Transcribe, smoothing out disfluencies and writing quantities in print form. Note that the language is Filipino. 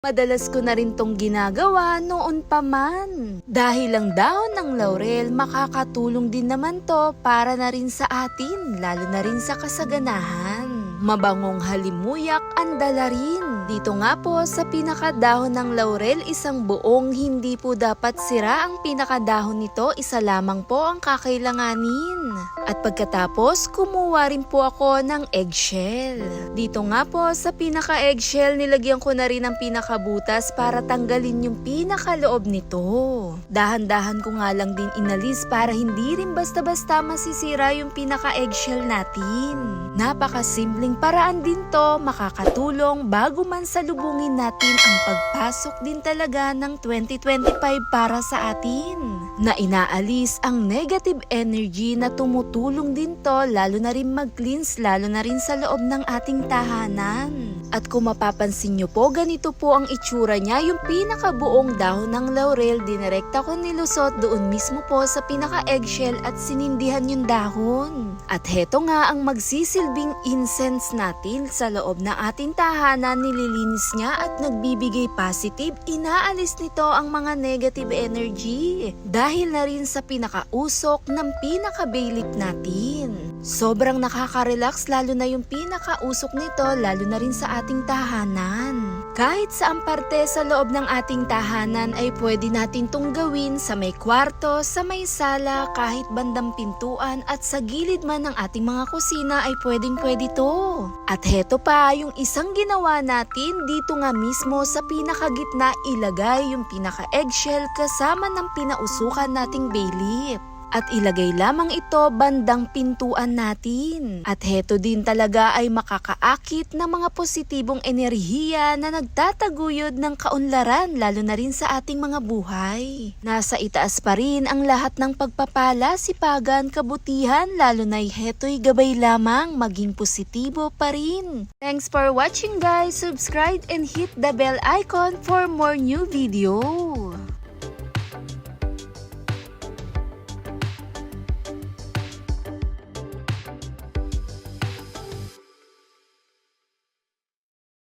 Madalas ko na rin tong ginagawa noon pa man. Dahil ang dahon ng laurel, makakatulong din naman to para na rin sa atin, lalo na rin sa kasaganahan. Mabangong halimuyak ang dala rin. Dito nga po sa pinakadahon ng laurel, isang buong, hindi po dapat sira ang pinakadahon nito, isa lamang po ang kakailanganin. At pagkatapos, kumuha rin po ako ng eggshell. Dito nga po sa pinaka-eggshell, nilagyan ko na rin ang pinakabutas para tanggalin yung pinakaloob nito. Dahan-dahan ko nga lang din inalis para hindi rin basta-basta masisira yung pinaka-eggshell natin. Napakasimpleng paraan din to, makakatulong bago man salubungin natin ang pagpasok din talaga ng 2025 para sa atin. Na inaalis ang negative energy na tumutulong din to, lalo na rin mag-cleanse, lalo na rin sa loob ng ating tahanan. At kung mapapansin nyo po, ganito po ang itsura niya, yung pinakabuong dahon ng laurel, dinirekta ko nilusot doon mismo po sa pinaka-eggshell at sinindihan yung dahon. At heto nga ang magsisilbing incense natin sa loob ng ating tahanan, nililinis niya at nagbibigay positive, inaalis nito ang mga negative energy. Dahil na rin sa pinakausok ng pinaka-bay leaf natin. Sobrang nakaka-relax lalo na yung pinakausok nito, lalo na rin sa ating tahanan. Kahit saang parte sa loob ng ating tahanan ay pwede natin tong gawin, sa may kwarto, sa may sala, kahit bandang pintuan at sa gilid man ng ating mga kusina ay pwedeng-pwede to. At heto pa, yung isang ginawa natin dito nga mismo sa pinakagitna, ilagay yung pinaka-eggshell kasama ng pinausukan nating bay leaf. At ilagay lamang ito bandang pintuan natin. At heto din talaga ay makakaakit ng mga positibong enerhiya na nagtataguyod ng kaunlaran, lalo na rin sa ating mga buhay. Nasa itaas pa rin ang lahat ng pagpapala, sipagan, kabutihan, lalo na heto'y gabay lamang, maging positibo pa rin. Thanks for watching guys! Subscribe and hit the bell icon for more new videos.